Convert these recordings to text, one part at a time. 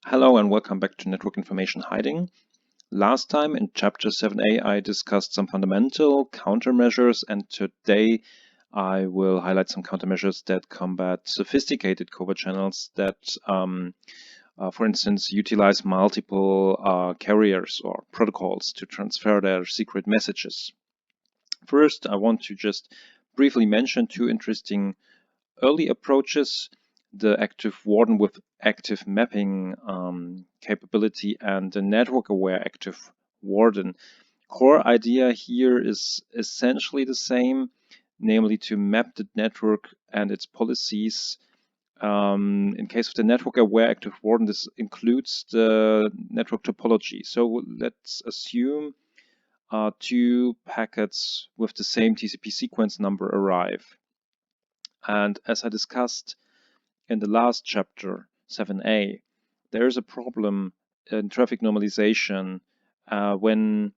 Hello and welcome back to Network Information Hiding. Last time in Chapter 7a I discussed some fundamental countermeasures, and today I will highlight some countermeasures that combat sophisticated covert channels that, for instance, utilize multiple carriers or protocols to transfer their secret messages. First, I want to just briefly mention two interesting early approaches: the Active Warden with active mapping capability and the network-aware Active Warden. Core idea here is essentially the same, namely to map the network and its policies. In case of the network-aware Active Warden, this includes the network topology. So let's assume two packets with the same TCP sequence number arrive. And as I discussed in the last chapter, 7a, there is a problem in traffic normalization when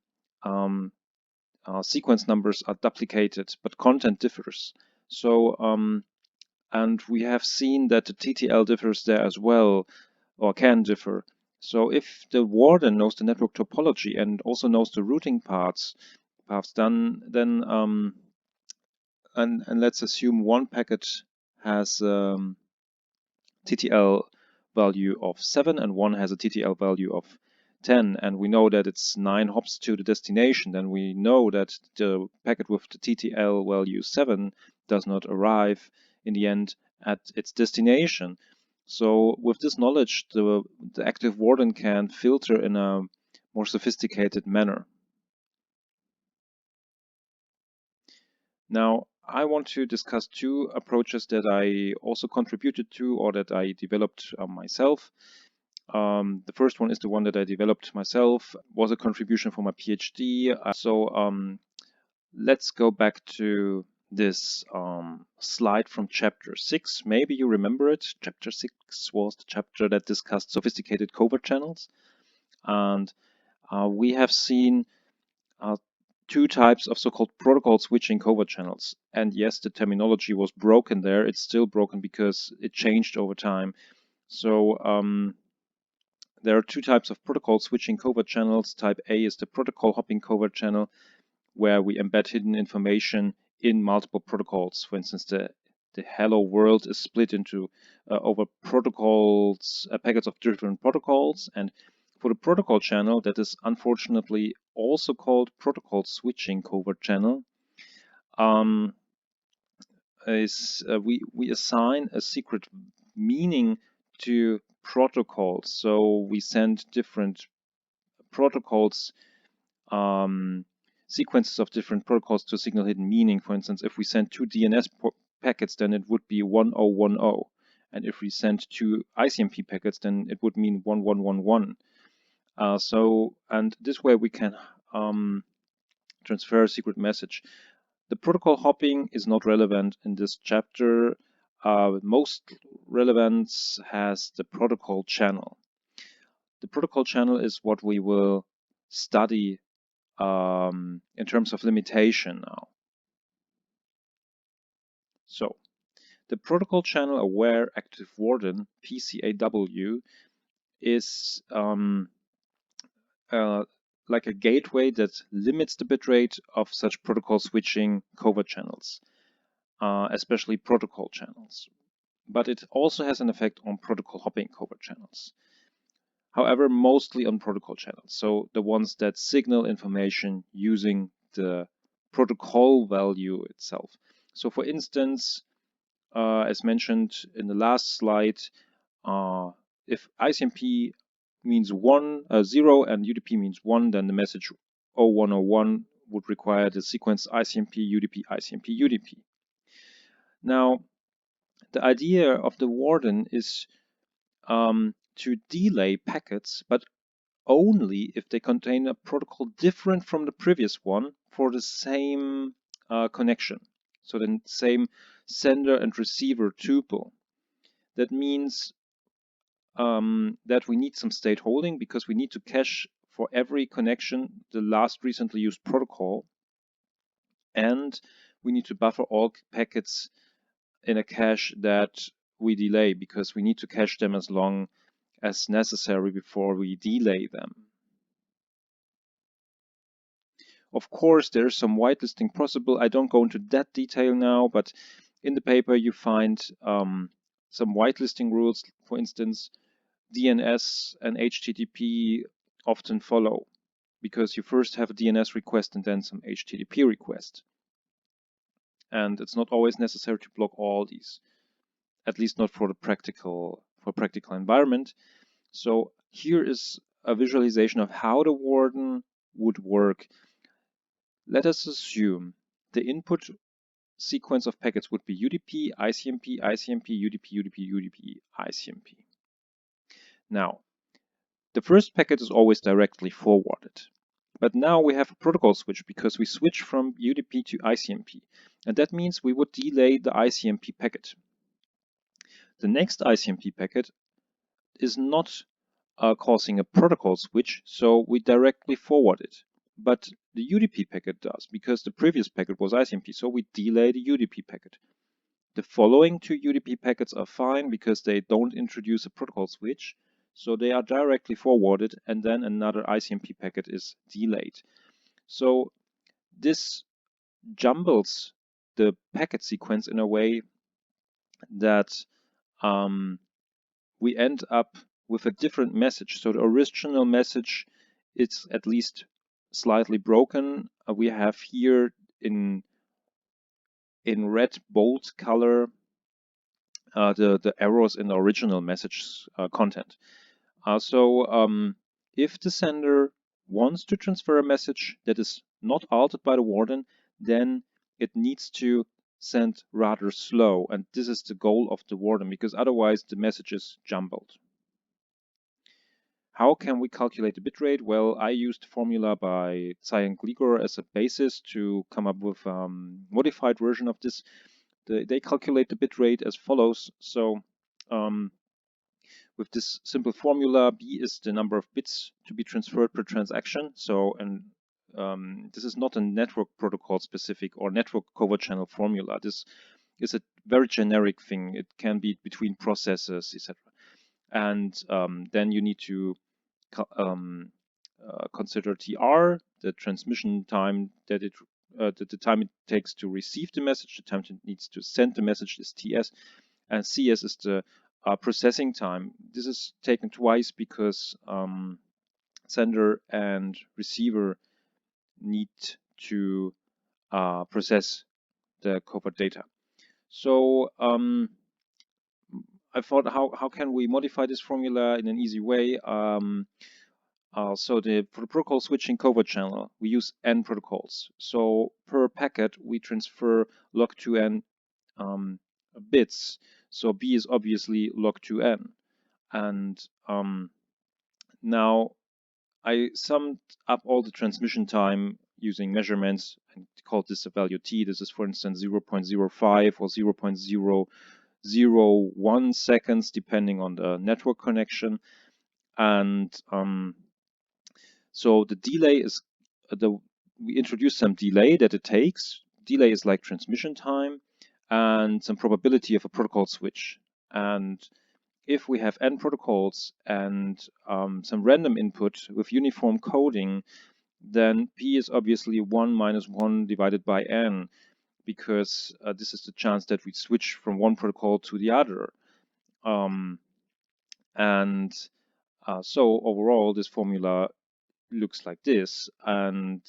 sequence numbers are duplicated, but content differs. So, and we have seen that the TTL differs there as well, or can differ. So if the warden knows the network topology and also knows the routing paths, then and let's assume one packet has TTL value of 7 and one has a TTL value of 10, and we know that it's 9 hops to the destination, then we know that the packet with the TTL value 7 does not arrive in the end at its destination. So with this knowledge, the Active Warden can filter in a more sophisticated manner. Now, I want to discuss two approaches that I also contributed to or that I developed myself. The first one is the one that I developed myself, was a contribution for my PhD. Let's go back to this slide from chapter 6. Maybe you remember it. Chapter 6 was the chapter that discussed sophisticated covert channels. And we have seen two types of so-called protocol switching covert channels. And yes, the terminology was broken there. It's still broken because it changed over time. So there are two types of protocol switching covert channels. Type A is the protocol hopping covert channel, where we embed hidden information in multiple protocols. For instance, the hello world is split into over protocols, packets of different protocols. And for the protocol channel, that is unfortunately also called protocol switching covert channel, we assign a secret meaning to protocols. So we send different protocols, sequences of different protocols to signal hidden meaning. For instance, if we send two DNS packets, then it would be 1010. And if we send two ICMP packets, then it would mean 1111. And this way we can transfer a secret message. The protocol hopping is not relevant in this chapter. Most relevance has the protocol channel. The protocol channel is what we will study in terms of limitation now. So, the Protocol Channel-aware Active Warden, PCAW, is like a gateway that limits the bitrate of such protocol switching covert channels, especially protocol channels. But it also has an effect on protocol hopping covert channels. However, mostly on protocol channels, so the ones that signal information using the protocol value itself. So for instance, as mentioned in the last slide, if ICMP means 0 and UDP means 1, then the message 0101 would require the sequence ICMP, UDP, ICMP, UDP. Now, the idea of the warden is to delay packets, but only if they contain a protocol different from the previous one for the same connection. So the same sender and receiver tuple. That means that we need some state holding because we need to cache for every connection the last recently used protocol, and we need to buffer all packets in a cache that we delay because we need to cache them as long as necessary before we delay them. Of course, there's some whitelisting possible. I don't go into that detail now, but in the paper you find some whitelisting rules. For instance, DNS and HTTP often follow, because you first have a DNS request and then some HTTP request. And it's not always necessary to block all these, at least not for the practical environment. So here is a visualization of how the warden would work. Let us assume the input sequence of packets would be UDP, ICMP, ICMP, UDP, UDP, UDP, ICMP. Now, the first packet is always directly forwarded. But now we have a protocol switch because we switch from UDP to ICMP. And that means we would delay the ICMP packet. The next ICMP packet is not causing a protocol switch, so we directly forward it. But the UDP packet does, because the previous packet was ICMP, so we delay the UDP packet. The following two UDP packets are fine because they don't introduce a protocol switch, so they are directly forwarded, and then another ICMP packet is delayed. So this jumbles the packet sequence in a way that we end up with a different message. So the original message is at least slightly broken. We have here in red bold color the errors in the original message content. If the sender wants to transfer a message that is not altered by the warden, then it needs to send rather slow, and this is the goal of the warden, because otherwise the message is jumbled. How can we calculate the bitrate? Well, I used a formula by Cyan Gligor as a basis to come up with a modified version of this. They calculate the bitrate as follows. So with this simple formula, B is the number of bits to be transferred per transaction. So, this is not a network protocol specific or network covert channel formula. This is a very generic thing. It can be between processes, etc. And then you need to consider TR, the transmission time that the time it takes to receive the message, the time it needs to send the message is TS, and CS is the processing time. This is taken twice because sender and receiver need to process the covert data. So I thought, how can we modify this formula in an easy way? For the protocol switching covert channel, we use N protocols. So per packet, we transfer log2N bits. So B is obviously log2N. And now I summed up all the transmission time using measurements and called this a value T. This is, for instance, 0.05 or 0.001 seconds, depending on the network connection. And so the delay is, we introduce some delay that it takes. Delay is like transmission time and some probability of a protocol switch. And if we have N protocols and some random input with uniform coding, then P is obviously 1 minus 1 divided by N, because this is the chance that we switch from one protocol to the other. So overall, this formula looks like this. And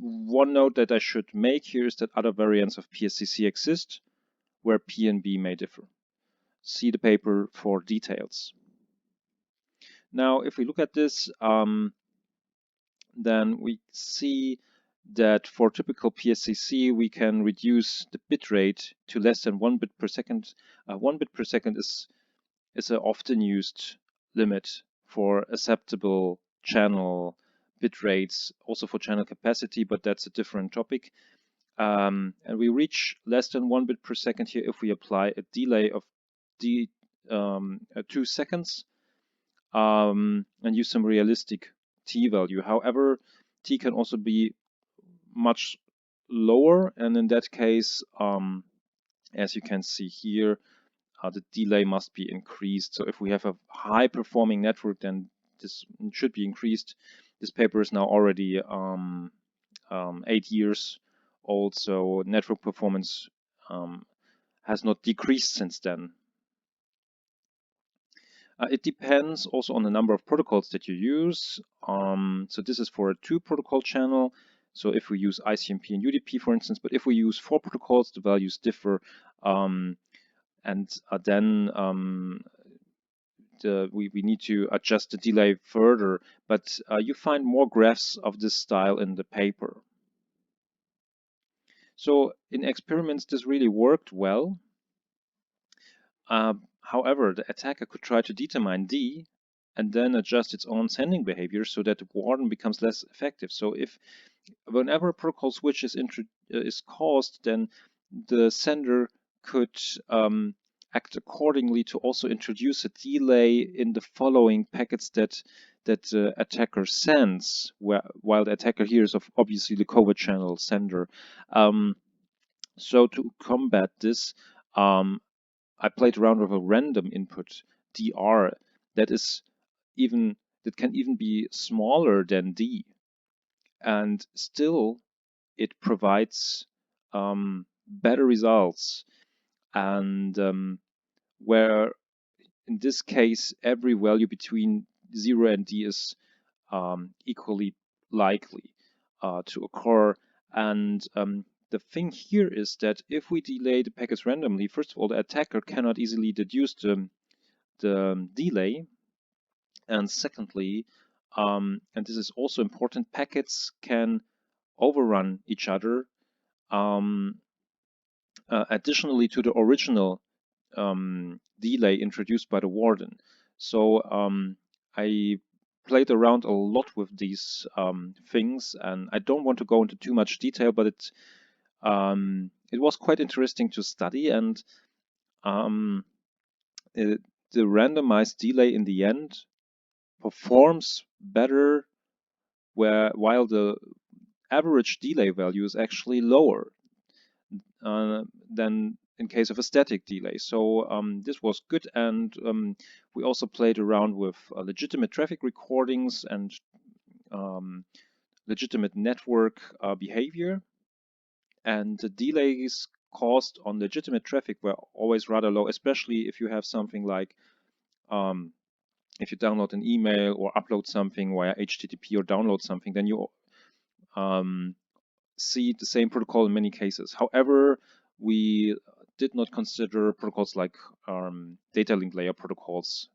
one note that I should make here is that other variants of PSCC exist where P and B may differ. See the paper for details. Now, if we look at this, then we see that for typical PSCC, we can reduce the bit rate to less than 1 bit per second. 1 bit per second is an often used limit for acceptable channel bit rates, also for channel capacity, but that's a different topic. And we reach less than 1 bit per second here if we apply a delay of 2 seconds and use some realistic T value. However, T can also be much lower, and in that case, as you can see here, the delay must be increased. So if we have a high performing network, then this should be increased. This paper is now already 8 years old, so network performance has not decreased since then. It depends also on the number of protocols that you use. So this is for a 2-protocol channel. So if we use ICMP and UDP, for instance, but if we use 4 protocols, the values differ. And then we need to adjust the delay further. But you find more graphs of this style in the paper. So in experiments, this really worked well. However, the attacker could try to determine D and then adjust its own sending behavior so that the warden becomes less effective. So whenever a protocol switch is caused, then the sender could act accordingly to also introduce a delay in the following packets that the attacker sends, while the attacker here is obviously the Covert channel sender. So to combat this, I played around with a random input DR that can even be smaller than D, and still it provides better results. And where in this case every value between 0 and D is equally likely to occur. And the thing here is that if we delay the packets randomly, first of all, the attacker cannot easily deduce the delay. And secondly, and this is also important, packets can overrun each other additionally to the original delay introduced by the warden. So I played around a lot with these things, and I don't want to go into too much detail, but it was quite interesting to study, and the randomized delay in the end performs better while the average delay value is actually lower than in case of a static delay. So this was good, and we also played around with legitimate traffic recordings and legitimate network behavior, and the delays caused on legitimate traffic were always rather low, especially if you have something like if you download an email or upload something via HTTP or download something, then you see the same protocol in many cases. However, we did not consider protocols like data link layer protocols,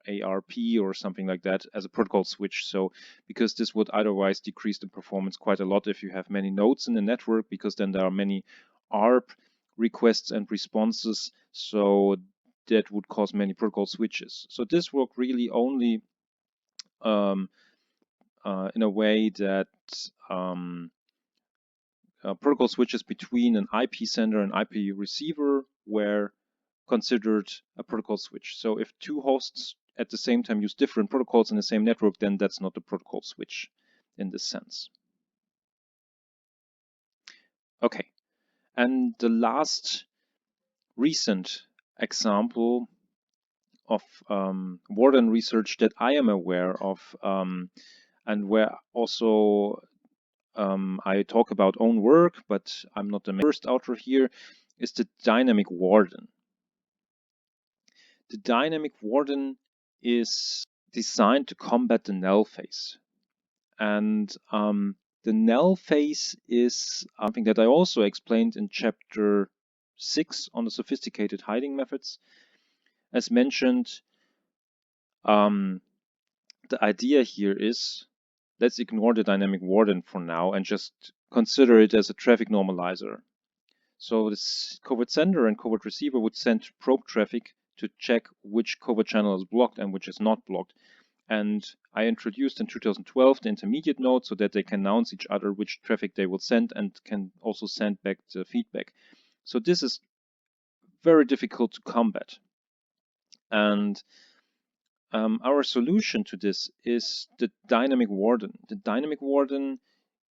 ARP or something like that, as a protocol switch. So because this would otherwise decrease the performance quite a lot if you have many nodes in the network, because then there are many ARP requests and responses. So that would cause many protocol switches. So this worked really only in a way that protocol switches between an IP sender and IP receiver were considered a protocol switch. So if 2 hosts at the same time use different protocols in the same network, then that's not a protocol switch in this sense. Okay, and the last recent example of warden research that I am aware of, and where also I talk about own work, but I'm not the first author here, is the Dynamic Warden. The Dynamic Warden is designed to combat the null phase. And the null phase is something that I also explained in chapter 6 on the sophisticated hiding methods. As mentioned, the idea here is, let's ignore the Dynamic Warden for now and just consider it as a traffic normalizer. So this covert sender and covert receiver would send probe traffic to check which covert channel is blocked and which is not blocked. And I introduced in 2012 the intermediate node so that they can announce each other which traffic they will send and can also send back the feedback. So this is very difficult to combat. And our solution to this is the Dynamic Warden. The Dynamic Warden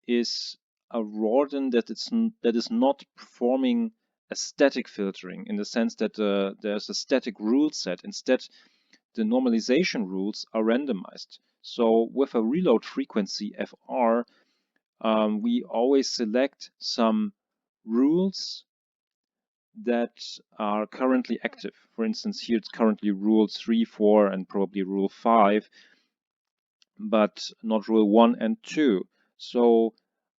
is a warden that is not performing a static filtering in the sense that there's a static rule set. Instead, the normalization rules are randomized. So with a reload frequency FR, we always select some rules that are currently active. For instance, here it's currently rule 3, 4, and probably rule 5, but not rule 1 and 2. So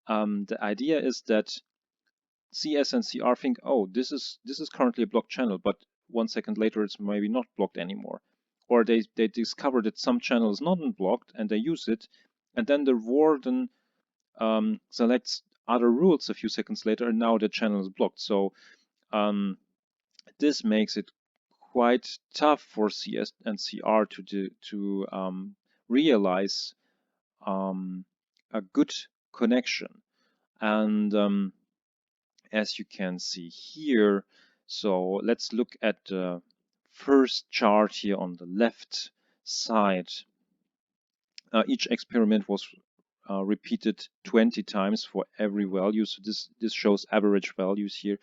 the idea is that CS and CR think, oh, this is currently a blocked channel, but 1 second later it's maybe not blocked anymore. Or they discover that some channel is not blocked and they use it, and then the warden selects other rules a few seconds later, and now the channel is blocked. So this makes it quite tough for CS and CR to realize a good connection. And as you can see here, so let's look at the first chart here on the left side. Each experiment was repeated 20 times for every value. So this shows average values here.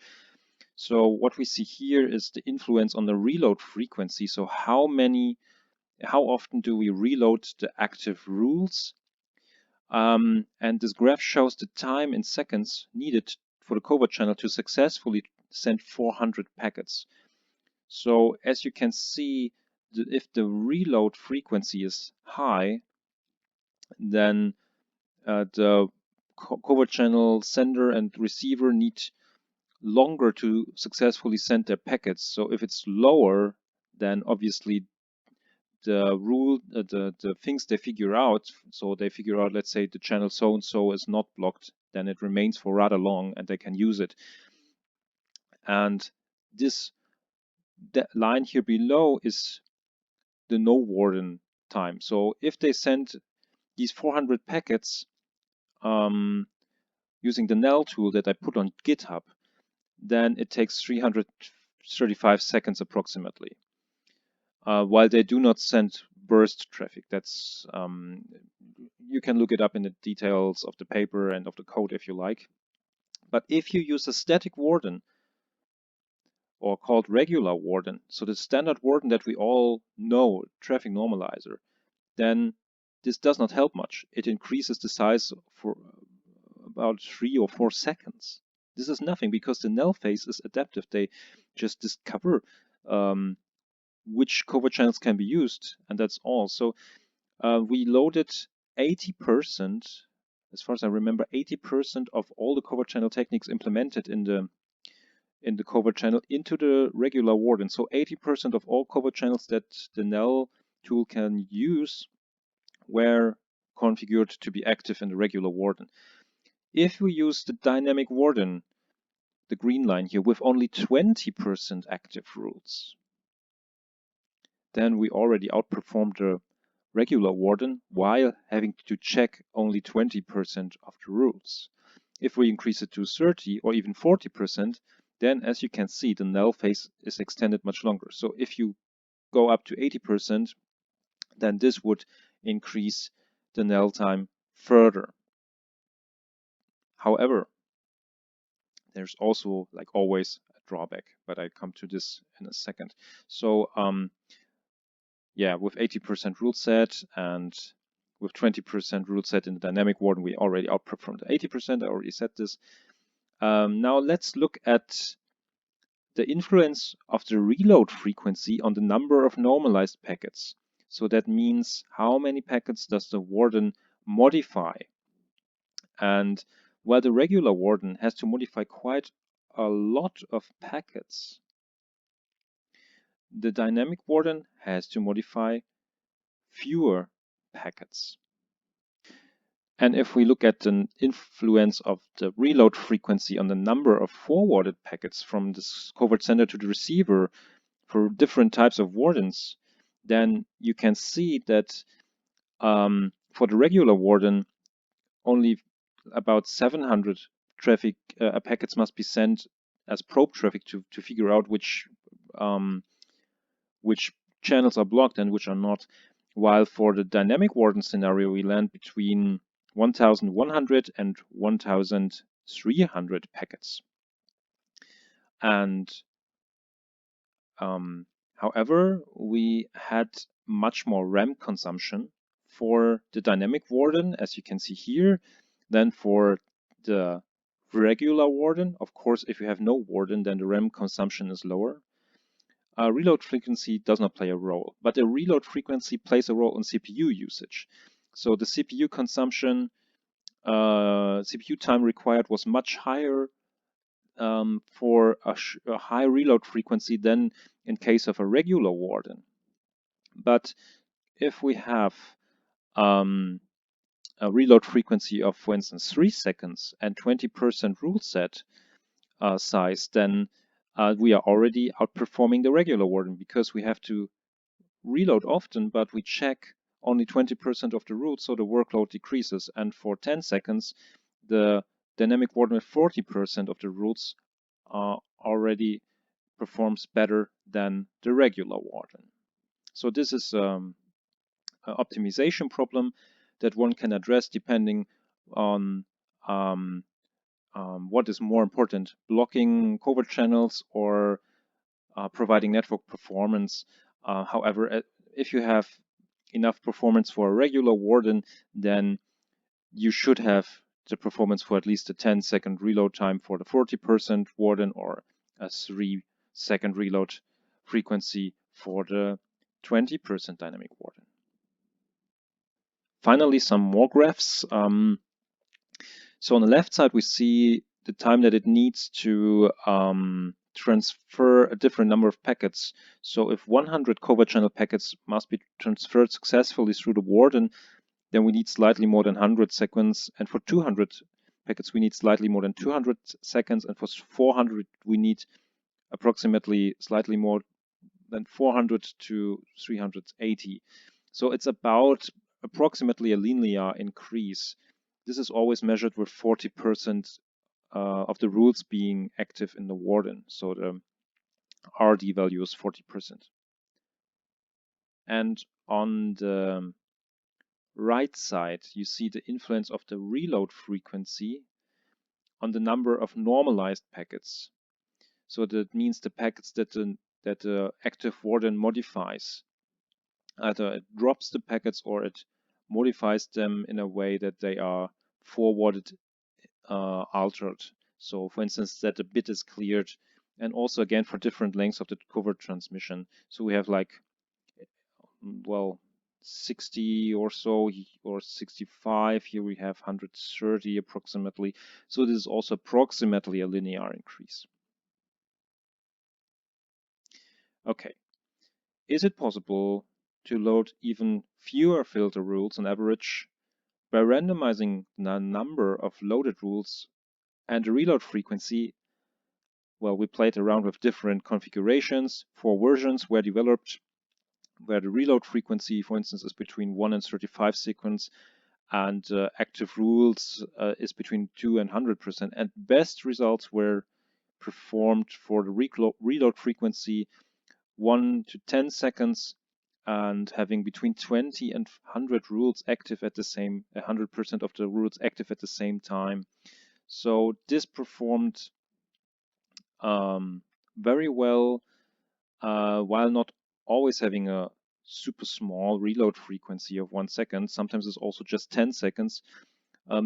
So what we see here is the influence on the reload frequency. So how often do we reload the active rules? And this graph shows the time in seconds needed for the Covert channel to successfully send 400 packets. So as you can see, if the reload frequency is high, then the Covert channel sender and receiver need longer to successfully send their packets. So if it's lower, then obviously the things they figure out, so they figure out, let's say the channel so and so is not blocked, then it remains for rather long and they can use it. And that line here below is the no warden time. So if they send these 400 packets using the NEL tool that I put on GitHub, then it takes 335 seconds approximately. While they do not send burst traffic. That's you can look it up in the details of the paper and of the code if you like. But if you use a static warden, or called regular warden, so the standard warden that we all know, traffic normalizer, then this does not help much. It increases the size for about 3 or 4 seconds. This is nothing because the null phase is adaptive. They just discover which covert channels can be used, and that's all. So we loaded 80%, as far as I remember, 80% of all the covert channel techniques implemented in the covert channel into the regular warden. So 80% of all covert channels that the NEL tool can use were configured to be active in the regular warden. If we use the dynamic warden, the green line here, with only 20% active rules, then we already outperformed the regular warden while having to check only 20% of the rules. If we increase it to 30 or even 40%, then as you can see, the null phase is extended much longer. So if you go up to 80%, then this would increase the null time further. However, there's also, like always, a drawback, but I come to this in a second. So yeah, with 80% rule set and with 20% rule set in the dynamic warden, we already outperformed the 80%. I already said this. Now let's look at the influence of the reload frequency on the number of normalized packets. So that means how many packets does the warden modify? And while the regular warden has to modify quite a lot of packets, the dynamic warden has to modify fewer packets. And if we look at the influence of the reload frequency on the number of forwarded packets from this covert sender to the receiver for different types of wardens, then you can see that for the regular warden, only about 700 packets must be sent as probe traffic to figure out which channels are blocked and which are not. While for the dynamic warden scenario, we land between 1,100 and 1,300 packets. And however, we had much more RAM consumption for the Dynamic Warden, as you can see here, than for the regular Warden. Of course, if you have no Warden, then the RAM consumption is lower. Reload frequency does not play a role, but the reload frequency plays a role in CPU usage. So the CPU consumption, CPU time required was much higher for a high reload frequency than in case of a regular Warden. But if we have a reload frequency of, for instance, 3 seconds and 20% rule set size, then we are already outperforming the regular Warden because we have to reload often, but we check only 20% of the rules, so the workload decreases. And for 10 seconds, the Dynamic Warden with 40% of the rules already performs better than the regular Warden. So this is an optimization problem that one can address depending on what is more important, blocking covert channels or providing network performance. However, if you have enough performance for a regular Warden, then you should have the performance for at least a 10-second reload time for the 40% Warden or a 3-second reload frequency for the 20% Dynamic Warden. Finally, some more graphs. So on the left side, we see the time that it needs to transfer a different number of packets. So if 100 covert channel packets must be transferred successfully through the Warden, then we need slightly more than 100 seconds. And for 200 packets, we need slightly more than 200 seconds. And for 400, we need approximately slightly more than 400 to 380. So it's about approximately a linear increase. This is always measured with 40% of the rules being active in the Warden. So the RD value is 40%. And on the right side, you see the influence of the reload frequency on the number of normalized packets. So that means the packets that the active Warden modifies. Either it drops the packets or it modifies them in a way that they are forwarded, altered. So for instance, that a bit is cleared, and also again for different lengths of the covert transmission. So we have like, well, 60 or so, or 65. Here we have 130 approximately. So this is also approximately a linear increase. Okay. Is it possible to load even fewer filter rules on average by randomizing the number of loaded rules and the reload frequency? Well, we played around with different configurations. 4 versions were developed where the reload frequency, for instance, is between 1 and 35 seconds, and active rules is between 2 and 100%. And best results were performed for the reload frequency 1 to 10 seconds and having between 20 and 100 rules active at the same, 100% of the rules active at the same time. So this performed very well, while not always having a super small reload frequency of 1 second. Sometimes it's also just 10 seconds.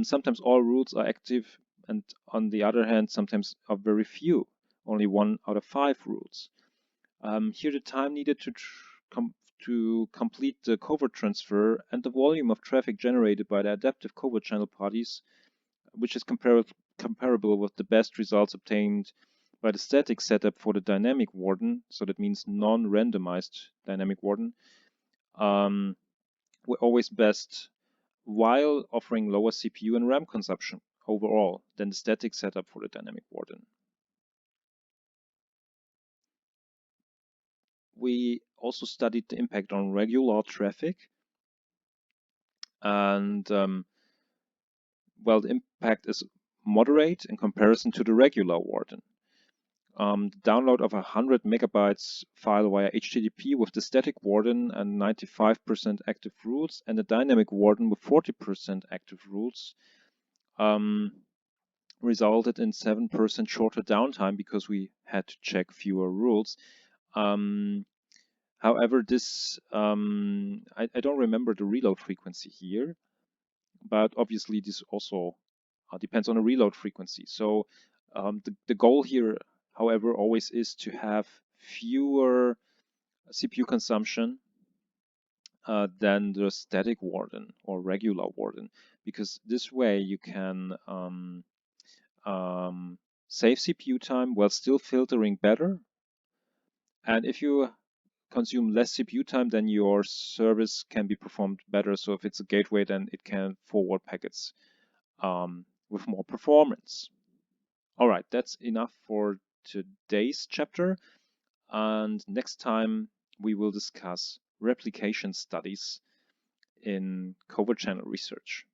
Sometimes all rules are active, and on the other hand, sometimes are very few, only 1 out of 5 rules. Here the time needed to complete the covert transfer and the volume of traffic generated by the adaptive covert channel parties, which is comparable with the best results obtained by the static setup for the Dynamic Warden, so that means non-randomized Dynamic Warden, were always best, while offering lower CPU and RAM consumption overall than the static setup for the Dynamic Warden. We also studied the impact on regular traffic, and well, the impact is moderate in comparison to the regular Warden. The download of 100 megabytes file via HTTP with the static Warden and 95% active rules, and the Dynamic Warden with 40% active rules, resulted in 7% shorter downtime because we had to check fewer rules. However, this I don't remember the reload frequency here, but obviously this also depends on the reload frequency. So the goal here, however, always is to have fewer CPU consumption than the static warden or regular warden, because this way you can save CPU time while still filtering better. And if you consume less CPU time, then your service can be performed better. So if it's a gateway, then it can forward packets with more performance. All right, that's enough for today's chapter. And next time we will discuss replication studies in covert channel research.